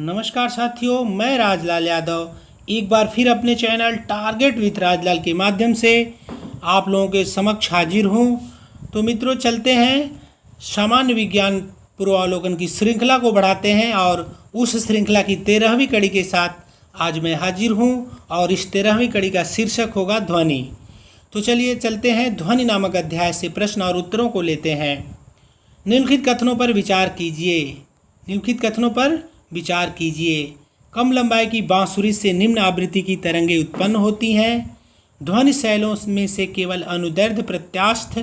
नमस्कार साथियों, मैं राजलाल यादव एक बार फिर अपने चैनल टारगेट विथ राजलाल के माध्यम से आप लोगों के समक्ष हाजिर हूँ। तो मित्रों, चलते हैं सामान्य विज्ञान पूर्वावलोकन की श्रृंखला को बढ़ाते हैं और उस श्रृंखला की 13वीं कड़ी के साथ आज मैं हाजिर हूँ और इस 13वीं कड़ी का शीर्षक होगा ध्वनि। तो चलिए चलते हैं, ध्वनि नामक अध्याय से प्रश्न और उत्तरों को लेते हैं। निम्नलिखित कथनों पर विचार कीजिए। निम्नलिखित कथनों पर विचार कीजिए। कम लंबाई की बांसुरी से निम्न आवृत्ति की तरंगें उत्पन्न होती हैं। ध्वनि शैलों में से केवल अनुदैर्ध्य प्रत्यास्थ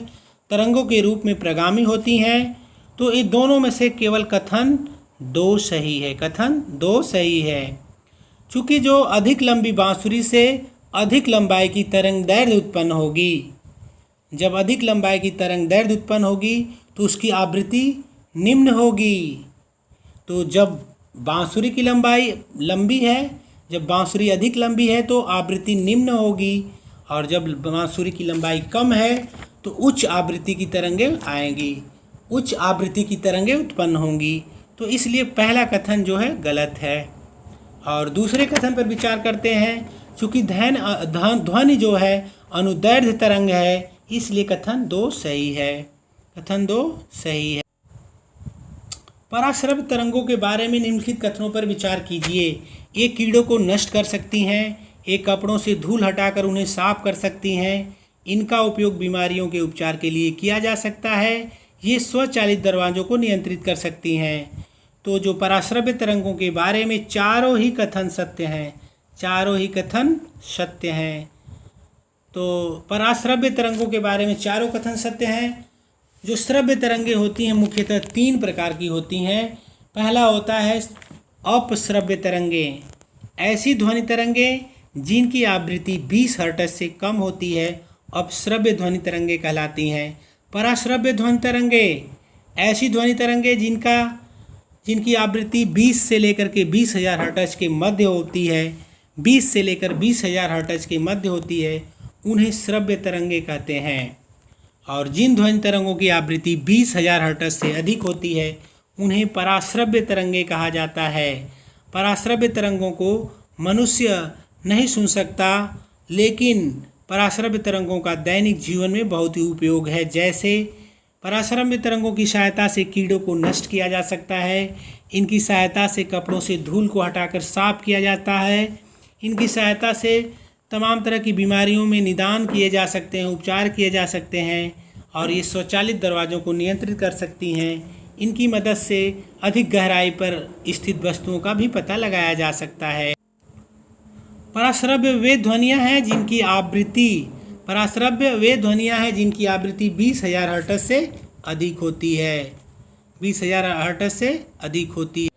तरंगों के रूप में प्रगामी होती हैं। तो इन दोनों में से केवल कथन 2 सही है। कथन 2 सही है। चूँकि जो अधिक लंबी बांसुरी से अधिक लंबाई की तरंग दैर्ध्य उत्पन्न होगी, जब अधिक लंबाई की तरंग दैर्ध्य उत्पन्न होगी तो उसकी आवृत्ति निम्न होगी। तो जब बांसुरी की लंबाई लंबी है, जब बांसुरी अधिक लंबी है तो आवृत्ति निम्न होगी, और जब बांसुरी की लंबाई कम है तो उच्च आवृत्ति की तरंगें आएंगी, उच्च आवृत्ति की तरंगें उत्पन्न होंगी। तो इसलिए पहला कथन जो है गलत है। और दूसरे कथन पर विचार करते हैं। चूँकि ध्वनि जो है अनुदैर्ध्य तरंग है, इसलिए कथन 2 सही है। कथन 2 सही है। पराश्रव्य तरंगों के बारे में निम्नलिखित कथनों पर विचार कीजिए। ये कीड़ों को नष्ट कर सकती हैं। ये कपड़ों से धूल हटाकर उन्हें साफ कर सकती हैं। इनका उपयोग बीमारियों के उपचार के लिए किया जा सकता है। ये स्वचालित दरवाजों को नियंत्रित कर सकती हैं। तो जो पराश्रव्य तरंगों के बारे में चारों ही कथन सत्य हैं, चारों ही कथन सत्य हैं। तो पराश्रव्य तरंगों के बारे में चारों कथन सत्य हैं। जो श्रव्य तरंगें होती हैं मुख्यतः 3 प्रकार की होती हैं। पहला होता है अपश्रव्य तरंगें, ऐसी ध्वनि तरंगें जिनकी आवृत्ति 20 हर्ट्ज से कम होती है, अपश्रव्य ध्वनि तरंगें कहलाती हैं। पराश्रव्य ध्वनि तरंगें, ऐसी ध्वनि तरंगें जिनकी आवृत्ति 20 से लेकर के 20,000 हर्ट्ज के मध्य होती है, 20 से लेकर 20,000 हर्ट्ज के मध्य होती है, उन्हें श्रव्य तरंगें कहते हैं। और जिन ध्वनि तरंगों की आवृत्ति 20,000 हर्ट्ज से अधिक होती है, उन्हें पराश्रव्य तरंगें कहा जाता है। पराश्रव्य तरंगों को मनुष्य नहीं सुन सकता, लेकिन पराश्रव्य तरंगों का दैनिक जीवन में बहुत ही उपयोग है। जैसे पराश्रव्य तरंगों की सहायता से कीड़ों को नष्ट किया जा सकता है। इनकी सहायता से कपड़ों से धूल को हटाकर साफ किया जाता है। इनकी सहायता से तमाम तरह की बीमारियों में निदान किए जा सकते हैं, उपचार किए जा सकते हैं, और ये स्वचालित दरवाज़ों को नियंत्रित कर सकती हैं। इनकी मदद से अधिक गहराई पर स्थित वस्तुओं का भी पता लगाया जा सकता है। पराश्रव्य वे ध्वनियाँ हैं जिनकी आवृत्ति 20,000 हर्ट्ज से अधिक होती है, 20,000 हर्ट्ज से अधिक होती है।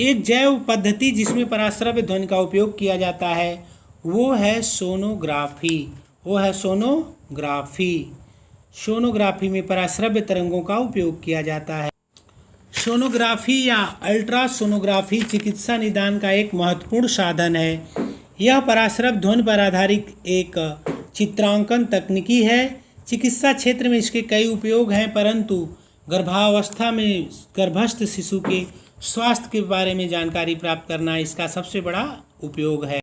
एक जैव पद्धति जिसमें पराश्रव्य ध्वनि का उपयोग किया जाता है वो है सोनोग्राफी। सोनोग्राफी में पराश्रव्य तरंगों का उपयोग किया जाता है। सोनोग्राफी या अल्ट्रासोनोग्राफी चिकित्सा निदान का एक महत्वपूर्ण साधन है। यह पराश्रव्य ध्वनि पर आधारित एक चित्रांकन तकनीकी है। चिकित्सा क्षेत्र में इसके कई उपयोग हैं, परंतु गर्भावस्था में गर्भस्थ शिशु के स्वास्थ्य के बारे में जानकारी प्राप्त करना इसका सबसे बड़ा उपयोग है।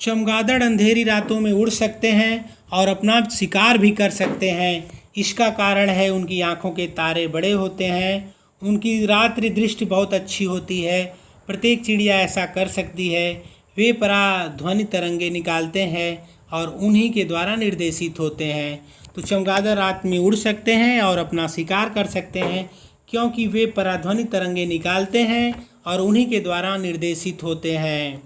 चमगादड़ अंधेरी रातों में उड़ सकते हैं और अपना शिकार भी कर सकते हैं। इसका कारण है उनकी आँखों के तारे बड़े होते हैं, उनकी रात्रि दृष्टि बहुत अच्छी होती है। प्रत्येक चिड़िया ऐसा कर सकती है। वे पराध्वनि तरंगें निकालते हैं और उन्हीं के द्वारा निर्देशित होते हैं। तो चमगादड़ रात में उड़ सकते हैं और अपना शिकार कर सकते हैं, क्योंकि वे पराध्वनि तरंगें निकालते हैं और उन्हीं के द्वारा निर्देशित होते हैं।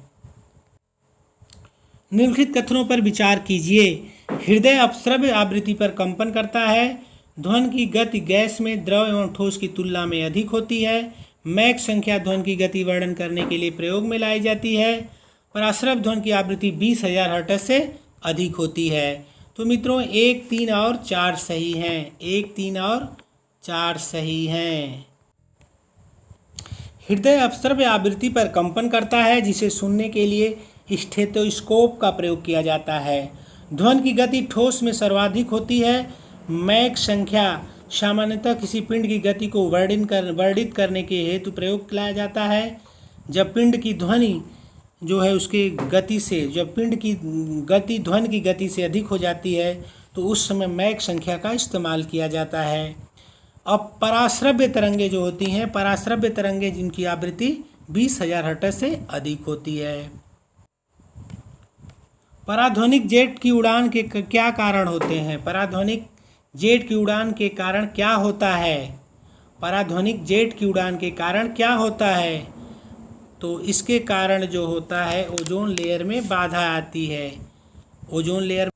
निम्नलिखित कथनों पर विचार कीजिए। हृदय अपश्रव्य आवृत्ति पर कंपन करता है। ध्वनि की गति गैस में द्रव एवं ठोस की तुलना में अधिक होती है। मैक संख्या ध्वनि की गति वर्णन करने के लिए प्रयोग में लाई जाती है। पराश्रव्य ध्वनि की आवृत्ति 20,000 हर्ट्ज से अधिक होती है। तो मित्रों 1, 3 और 4 सही हैं। 1, 3 और 4 सही हैं। हृदय अपश्रव्य आवृत्ति पर कंपन करता है, जिसे सुनने के लिए स्टेथोस्कोप का प्रयोग किया जाता है। ध्वनि की गति ठोस में सर्वाधिक होती है। मैक संख्या सामान्यतः किसी पिंड की गति को वर्णित करने के हेतु प्रयोग किया जाता है। जब पिंड की ध्वनि जो है उसके गति से, जब पिंड की गति ध्वनि की गति से अधिक हो जाती है तो उस समय मैक संख्या का इस्तेमाल किया जाता है। अब पराश्रव्य तरंगे जो होती हैं, पराश्रव्य तरंगे जिनकी आवृत्ति 20,000 हर्ट्ज से अधिक होती है। पराध्वनिक जेट की उड़ान के क्या कारण होते हैं? पराध्वनिक जेट की उड़ान के कारण क्या होता है? पराध्वनिक जेट की उड़ान के कारण क्या होता है? तो इसके कारण जो होता है ओजोन लेयर में बाधा आती है। ओजोन लेयर,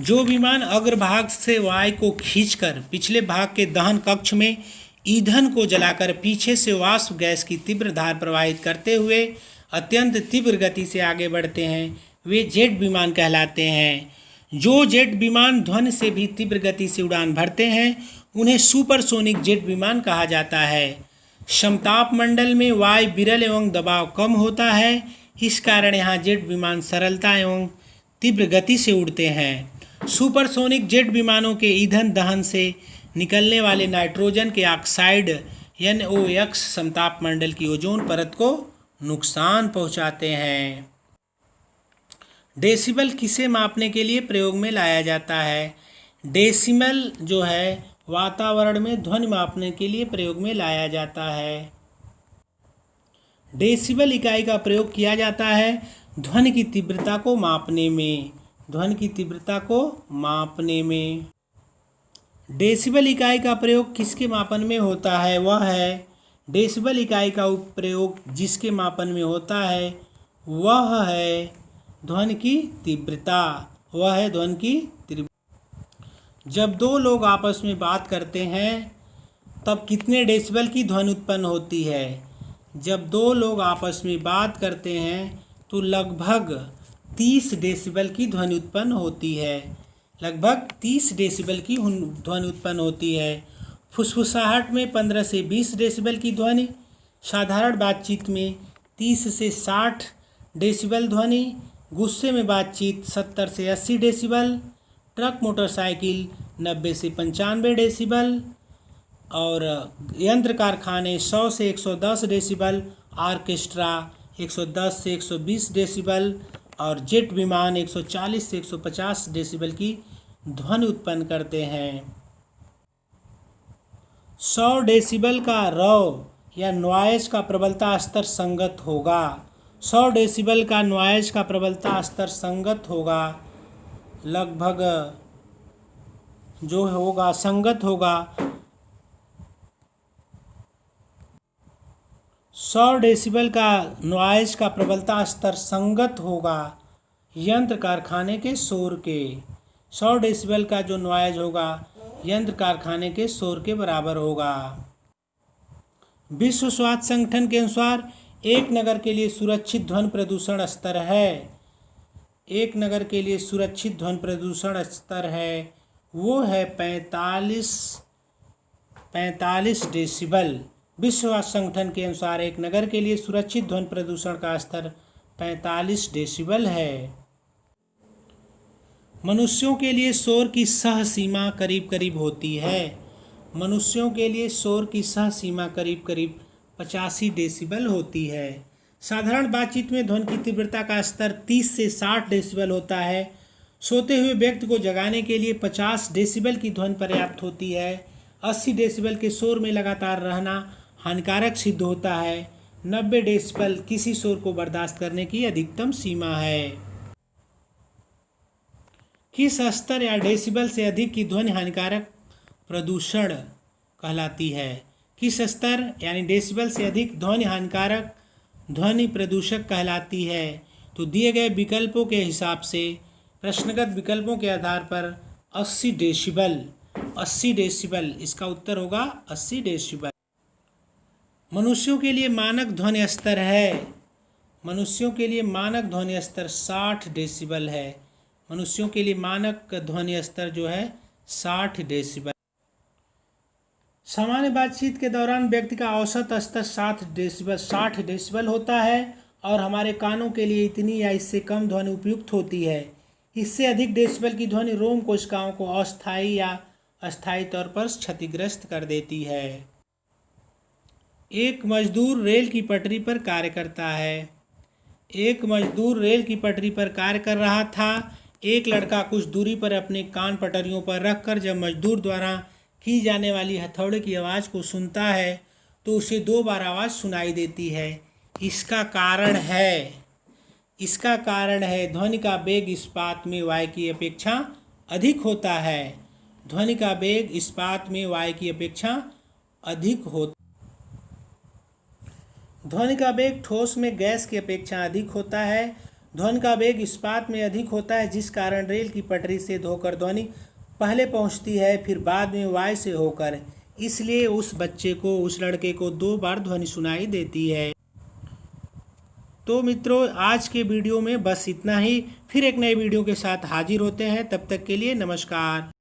जो विमान अग्रभाग से वायु को खींचकर पिछले भाग के दहन कक्ष में ईंधन को जलाकर पीछे से वाष्प गैस की तीव्र धार प्रवाहित करते हुए अत्यंत तीव्र गति से आगे बढ़ते हैं, वे जेट विमान कहलाते हैं। जो जेट विमान ध्वनि से भी तीव्र गति से उड़ान भरते हैं उन्हें सुपरसोनिक जेट विमान कहा जाता है। समताप मंडल में वायु विरल एवं दबाव कम होता है, इस कारण यहाँ जेट विमान सरलता एवं तीव्र गति से उड़ते हैं। सुपरसोनिक जेट विमानों के ईंधन दहन से निकलने वाले नाइट्रोजन के ऑक्साइड NOx समताप मंडल की ओजोन परत को नुकसान पहुंचाते हैं। डेसिबल किसे मापने के लिए प्रयोग में लाया जाता है? डेसिमल जो है वातावरण में ध्वनि मापने के लिए प्रयोग में लाया जाता है। डेसिबल इकाई का प्रयोग किया जाता है ध्वनि की तीव्रता को मापने में। ध्वनि की तीव्रता को मापने में डेसिबल इकाई का प्रयोग किसके मापन में होता है? वह है डेसिबल इकाई का प्रयोग जिसके मापन में होता है वह है ध्वनि की तीव्रता। वह है ध्वनि की तीव्रता। जब दो लोग आपस में बात करते हैं तब कितने डेसिबल की ध्वनि उत्पन्न होती है? जब दो लोग आपस में बात करते हैं तो लगभग 30 डेसिबल की ध्वनि उत्पन्न होती है। लगभग 30 डेसिबल की ध्वनि उत्पन्न होती है। फुसफुसाहट में 15 से 20 डेसिबल की ध्वनि, साधारण बातचीत में 30 से 60 डेसिबल ध्वनि, गुस्से में बातचीत 70 से 80 डेसिबल, ट्रक मोटरसाइकिल 90 से 95 डेसिबल और यंत्र कारखाने 100 से 110 डेसिबल, ऑर्केस्ट्रा 110 से 120 डेसिबल और जेट विमान 140 से 150 डेसिबल की ध्वनि उत्पन्न करते हैं। 100 डेसिबल का रॉ या नॉइज का प्रबलता स्तर संगत होगा। 100 डेसिबल का नॉइज का प्रबलता स्तर संगत होगा, लगभग जो होगा संगत होगा। 100 डेसिबल का नॉइज का प्रबलता स्तर संगत होगा यंत्र कारखाने के शोर के। 100 डेसिबल का जो नॉइज होगा यंत्र कारखाने के शोर के बराबर होगा। विश्व स्वास्थ्य संगठन के अनुसार एक नगर के लिए सुरक्षित ध्वनि प्रदूषण स्तर है, एक नगर के लिए सुरक्षित ध्वनि प्रदूषण स्तर है वो है 45 डेसिबल। विश्व स्वास्थ्य संगठन के अनुसार एक नगर के लिए सुरक्षित ध्वनि प्रदूषण का स्तर 45 डेसिबल है। मनुष्यों के लिए शोर की सह सीमा करीब करीब होती है। मनुष्यों के लिए शोर की सह सीमा करीब करीब 85 डेसिबल होती है। साधारण बातचीत में ध्वनि की तीव्रता का स्तर 30 से 60 डेसिबल होता है। सोते हुए व्यक्ति को जगाने के लिए 50 डेसिबल की ध्वनि पर्याप्त होती है। 80 डेसिबल के शोर में लगातार रहना हानिकारक सिद्ध होता है। 90 डेसिबल किसी शोर को बर्दाश्त करने की अधिकतम सीमा है। किस स्तर या डेसिबल से अधिक की ध्वनि हानिकारक प्रदूषण कहलाती है? किस स्तर यानी डेसिबल से अधिक ध्वनि हानिकारक ध्वनि प्रदूषक कहलाती है? तो दिए गए विकल्पों के हिसाब से प्रश्नगत विकल्पों के आधार पर 80 डेसिबल, 80 डेसिबल इसका उत्तर होगा 80 डेसिबल। मनुष्यों के लिए मानक ध्वनि स्तर है, मनुष्यों के लिए मानक ध्वनि स्तर 60 डेसिबल है। मनुष्यों के लिए मानक ध्वनि स्तर जो है 60 डेसिबल। सामान्य बातचीत के दौरान व्यक्ति का औसत स्तर 60 डेसिबल होता है और हमारे कानों के लिए इतनी या इससे कम ध्वनि उपयुक्त होती है। इससे अधिक डेसिबल की ध्वनि रोम कोशिकाओं को अस्थायी या अस्थायी तौर पर क्षतिग्रस्त कर देती है। एक मजदूर रेल की पटरी पर कार्य करता है। एक मजदूर रेल की पटरी पर कार्य कर रहा था। एक लड़का कुछ दूरी पर अपने कान पटरियों पर रखकर जब मजदूर द्वारा की जाने वाली हथौड़े की आवाज़ को सुनता है तो उसे 2 बार आवाज़ सुनाई देती है। इसका कारण है ध्वनि का वेग इस्पात में वायु की अपेक्षा अधिक होता है। ध्वनि का वेग इस्पात में वायु की अपेक्षा अधिक होता ध्वनि का वेग ठोस में गैस की अपेक्षा अधिक होता है। ध्वनि का वेग इस्पात में अधिक होता है, जिस कारण रेल की पटरी से होकर ध्वनि पहले पहुंचती है, फिर बाद में वायु से होकर। इसलिए उस लड़के को 2 बार ध्वनि सुनाई देती है। तो मित्रों, आज के वीडियो में बस इतना ही। फिर एक नए वीडियो के साथ हाजिर होते हैं। तब तक के लिए नमस्कार।